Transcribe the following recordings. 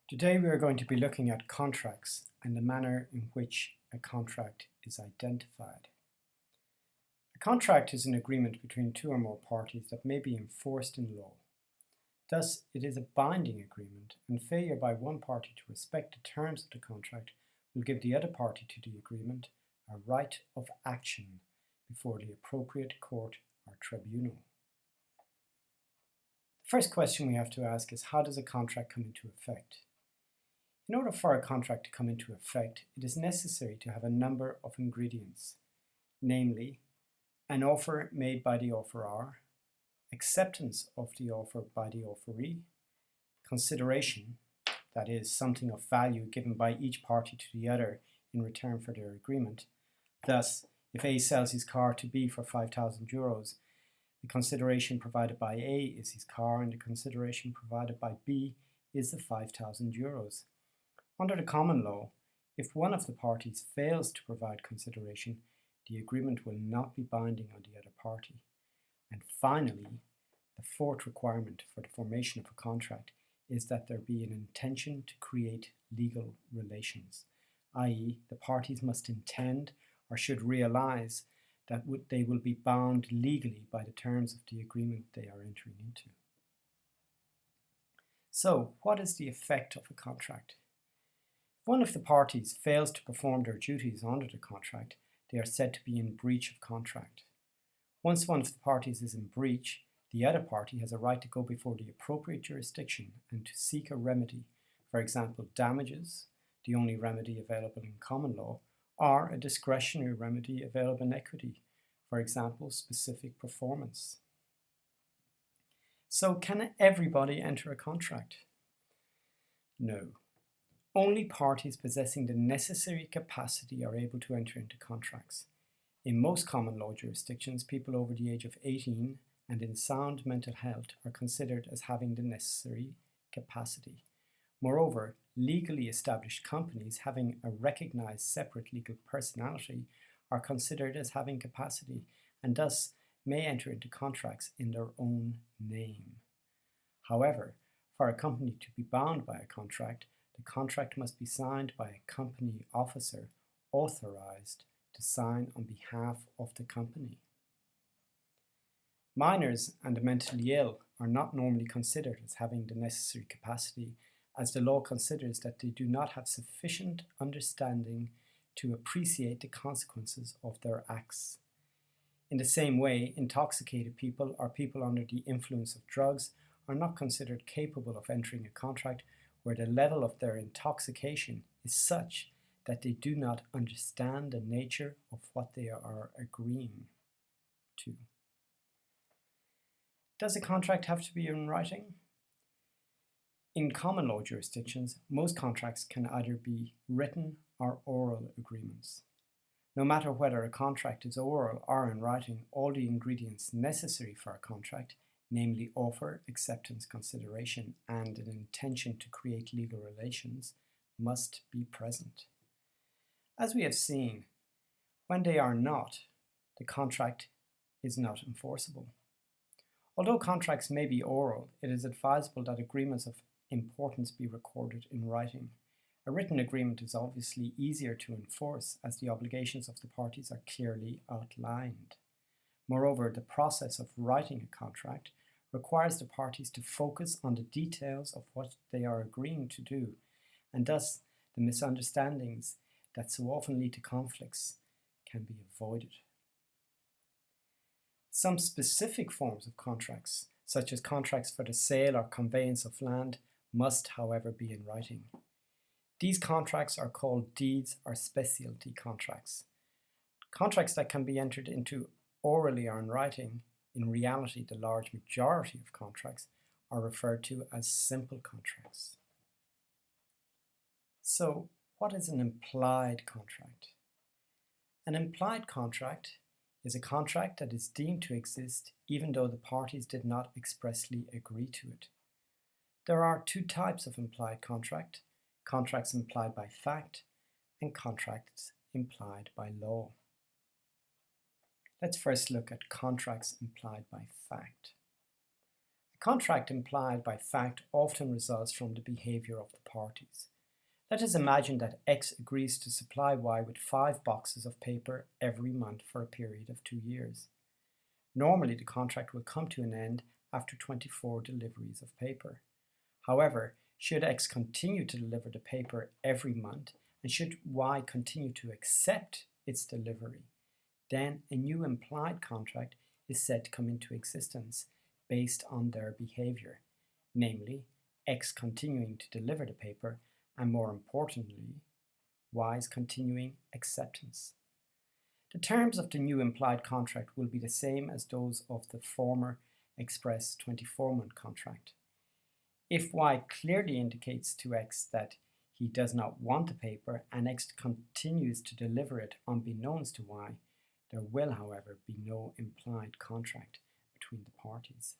Today we are going to be looking at contracts and the manner in which a contract is identified. A contract is an agreement between two or more parties that may be enforced in law. Thus, it is a binding agreement, and failure by one party to respect the terms of the contract will give the other party to the agreement a right of action before the appropriate court or tribunal. The first question we have to ask is, how does a contract come into effect? In order for a contract to come into effect, it is necessary to have a number of ingredients, namely, an offer made by the offeror, acceptance of the offer by the offeree, consideration, that is, something of value given by each party to the other in return for their agreement. Thus, if A sells his car to B for €5,000, the consideration provided by A is his car and the consideration provided by B is the €5,000. Under the common law, if one of the parties fails to provide consideration, the agreement will not be binding on the other party. And finally, the fourth requirement for the formation of a contract is that there be an intention to create legal relations, i.e., the parties must intend or should realize that they will be bound legally by the terms of the agreement they are entering into. So, what is the effect of a contract? If one of the parties fails to perform their duties under the contract, they are said to be in breach of contract. Once one of the parties is in breach, the other party has a right to go before the appropriate jurisdiction and to seek a remedy, for example, damages, the only remedy available in common law, or a discretionary remedy available in equity, for example, specific performance. So, can everybody enter a contract? No. Only parties possessing the necessary capacity are able to enter into contracts. In most common law jurisdictions, people over the age of 18 and in sound mental health are considered as having the necessary capacity. Moreover, legally established companies having a recognized separate legal personality are considered as having capacity and thus may enter into contracts in their own name. However, for a company to be bound by a contract, the contract must be signed by a company officer authorized to sign on behalf of the company. Minors and the mentally ill are not normally considered as having the necessary capacity, as the law considers that they do not have sufficient understanding to appreciate the consequences of their acts. In the same way, intoxicated people or people under the influence of drugs are not considered capable of entering a contract where the level of their intoxication is such that they do not understand the nature of what they are agreeing to. Does a contract have to be in writing? In common law jurisdictions, most contracts can either be written or oral agreements. No matter whether a contract is oral or in writing, all the ingredients necessary for a contract, namely offer, acceptance, consideration, and an intention to create legal relations, must be present. As we have seen, when they are not, the contract is not enforceable. Although contracts may be oral, it is advisable that agreements of importance be recorded in writing. A written agreement is obviously easier to enforce as the obligations of the parties are clearly outlined. Moreover, the process of writing a contract requires the parties to focus on the details of what they are agreeing to do, and thus the misunderstandings that so often lead to conflicts can be avoided. Some specific forms of contracts, such as contracts for the sale or conveyance of land, must, however, be in writing. These contracts are called deeds or specialty contracts. Contracts that can be entered into orally or in writing, in reality the large majority of contracts, are referred to as simple contracts. So, what is an implied contract? An implied contract is a contract that is deemed to exist even though the parties did not expressly agree to it. There are two types of implied contract: contracts implied by fact and contracts implied by law. Let's first look at contracts implied by fact. A contract implied by fact often results from the behavior of the parties. Let us imagine that X agrees to supply Y with 5 boxes of paper every month for a period of 2 years. Normally, the contract will come to an end after 24 deliveries of paper. However, should X continue to deliver the paper every month, and should Y continue to accept its delivery, then a new implied contract is said to come into existence based on their behavior, namely X continuing to deliver the paper and, more importantly, Y's continuing acceptance. The terms of the new implied contract will be the same as those of the former express 24-month contract. If Y clearly indicates to X that he does not want the paper and X continues to deliver it unbeknownst to Y, there will, however, be no implied contract between the parties.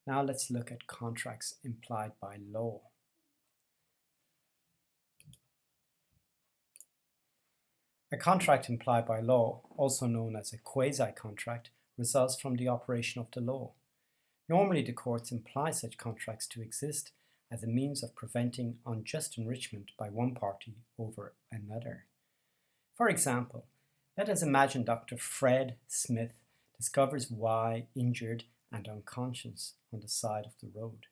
Now let's look at contracts implied by law. A contract implied by law, also known as a quasi-contract, results from the operation of the law. Normally, the courts imply such contracts to exist as a means of preventing unjust enrichment by one party over another. For example, let us imagine Dr. Fred Smith discovers Y injured and unconscious on the side of the road.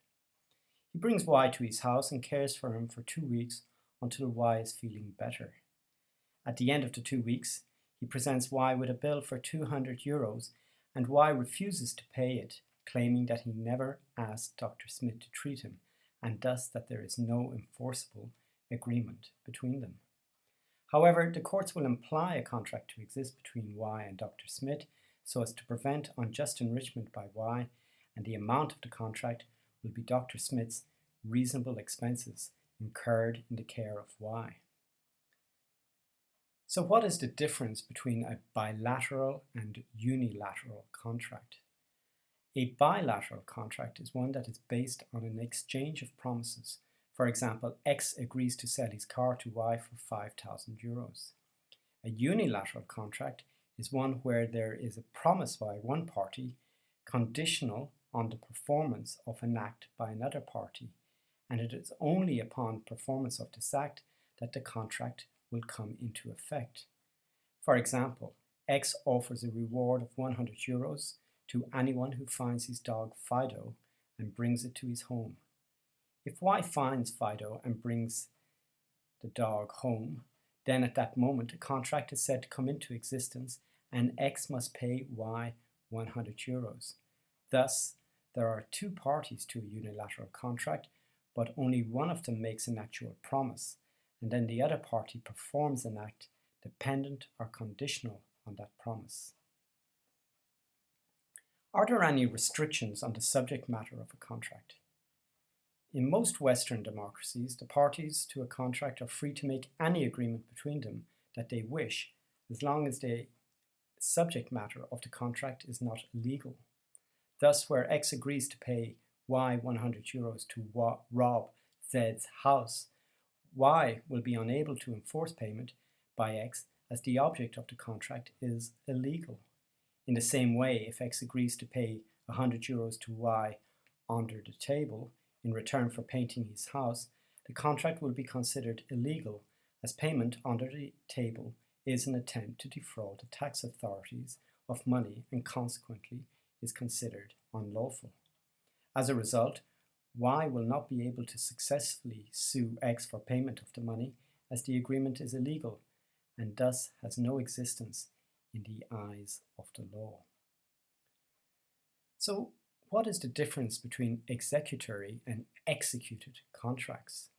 He brings Y to his house and cares for him for 2 weeks until Y is feeling better. At the end of the 2 weeks, he presents Y with a bill for €200 and Y refuses to pay it, claiming that he never asked Dr. Smith to treat him and thus that there is no enforceable agreement between them. However, the courts will imply a contract to exist between Y and Dr. Smith so as to prevent unjust enrichment by Y, and the amount of the contract will be Dr. Smith's reasonable expenses incurred in the care of Y. So what is the difference between a bilateral and unilateral contract? A bilateral contract is one that is based on an exchange of promises. For example, X agrees to sell his car to Y for €5,000. A unilateral contract is one where there is a promise by one party conditional on the performance of an act by another party, and it is only upon performance of this act that the contract will come into effect. For example, X offers a reward of €100 to anyone who finds his dog Fido and brings it to his home. If Y finds Fido and brings the dog home, then at that moment a contract is said to come into existence and X must pay Y €100. Thus, there are 2 parties to a unilateral contract, but only one of them makes an actual promise, and then the other party performs an act dependent or conditional on that promise. Are there any restrictions on the subject matter of a contract? In most Western democracies, the parties to a contract are free to make any agreement between them that they wish, as long as the subject matter of the contract is not illegal. Thus, where X agrees to pay Y €100 to rob Z's house, Y will be unable to enforce payment by X as the object of the contract is illegal. In the same way, if X agrees to pay €100 to Y under the table in return for painting his house, the contract will be considered illegal as payment under the table is an attempt to defraud the tax authorities of money and consequently is considered unlawful. As a result, Y will not be able to successfully sue X for payment of the money as the agreement is illegal and thus has no existence in the eyes of the law. So, what is the difference between executory and executed contracts?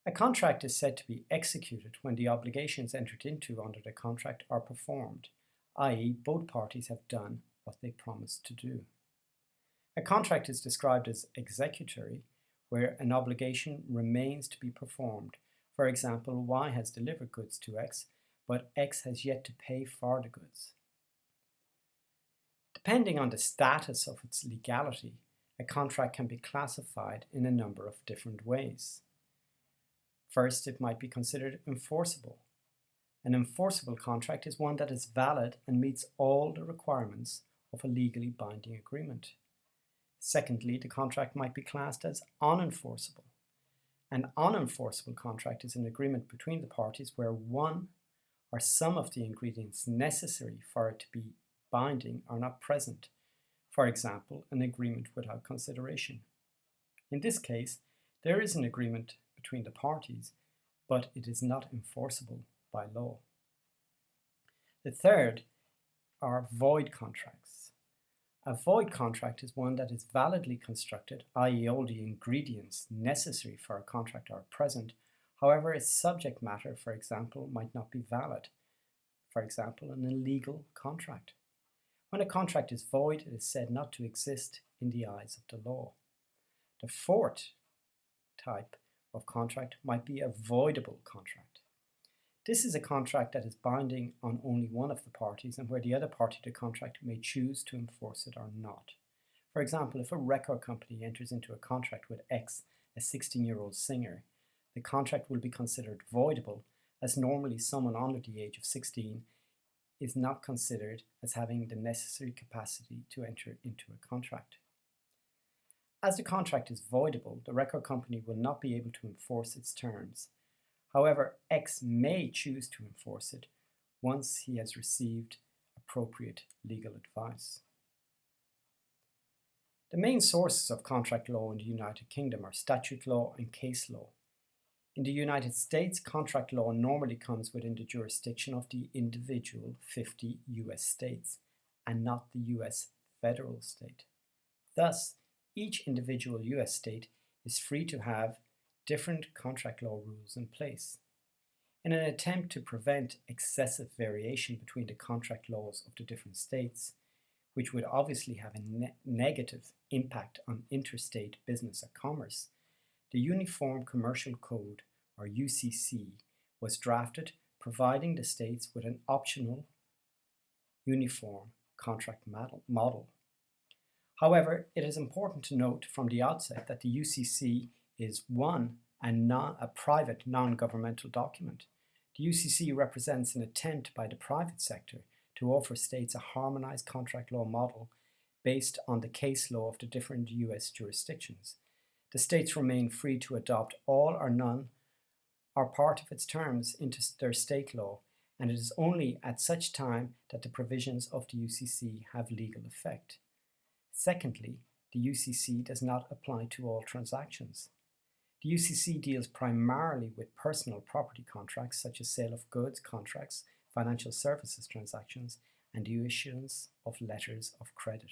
A contract is said to be executed when the obligations entered into under the contract are performed, i.e., both parties have done what they promised to do. A contract is described as executory, where an obligation remains to be performed. For example, Y has delivered goods to X, but X has yet to pay for the goods. Depending on the status of its legality, a contract can be classified in a number of different ways. First, it might be considered enforceable. An enforceable contract is one that is valid and meets all the requirements of a legally binding agreement. Secondly, the contract might be classed as unenforceable. An unenforceable contract is an agreement between the parties where one or some of the ingredients necessary for it to be binding are not present. For example, an agreement without consideration. In this case, there is an agreement between the parties, but it is not enforceable by law. The third are void contracts. A void contract is one that is validly constructed, i.e. all the ingredients necessary for a contract are present. However, its subject matter, for example, might not be valid. For example, an illegal contract. When a contract is void, it is said not to exist in the eyes of the law. The fourth type of contract might be a voidable contract. This is a contract that is binding on only one of the parties and where the other party to the contract may choose to enforce it or not. For example, if a record company enters into a contract with X, a 16-year-old singer, the contract will be considered voidable, as normally someone under the age of 16 is not considered as having the necessary capacity to enter into a contract. As the contract is voidable, the record company will not be able to enforce its terms. However, X may choose to enforce it once he has received appropriate legal advice. The main sources of contract law in the United Kingdom are statute law and case law. In the United States, contract law normally comes within the jurisdiction of the individual 50 US states and not the US federal state. Thus, each individual US state is free to have different contract law rules in place. In an attempt to prevent excessive variation between the contract laws of the different states, which would obviously have a negative impact on interstate business or commerce, the Uniform Commercial Code, or UCC, was drafted providing the states with an optional uniform contract model. However, it is important to note from the outset that the UCC is a private non-governmental document. The UCC represents an attempt by the private sector to offer states a harmonized contract law model based on the case law of the different US jurisdictions. The states remain free to adopt all or none or part of its terms into their state law, and it is only at such time that the provisions of the UCC have legal effect. Secondly, the UCC does not apply to all transactions. The UCC deals primarily with personal property contracts such as sale of goods contracts, financial services transactions, and the issuance of letters of credit.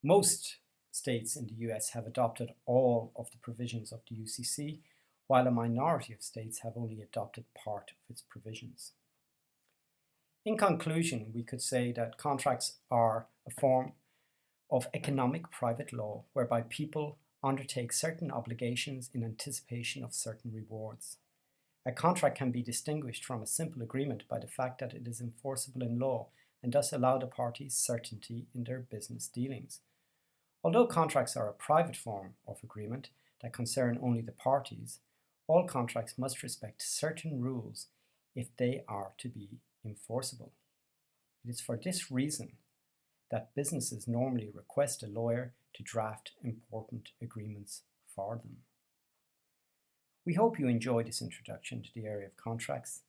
Most states in the US have adopted all of the provisions of the UCC, while a minority of states have only adopted part of its provisions. In conclusion, we could say that contracts are a form of economic private law whereby people undertake certain obligations in anticipation of certain rewards. A contract can be distinguished from a simple agreement by the fact that it is enforceable in law and thus allow the parties certainty in their business dealings. Although contracts are a private form of agreement that concern only the parties, all contracts must respect certain rules if they are to be enforceable. It is for this reason that businesses normally request a lawyer to draft important agreements for them. We hope you enjoyed this introduction to the area of contracts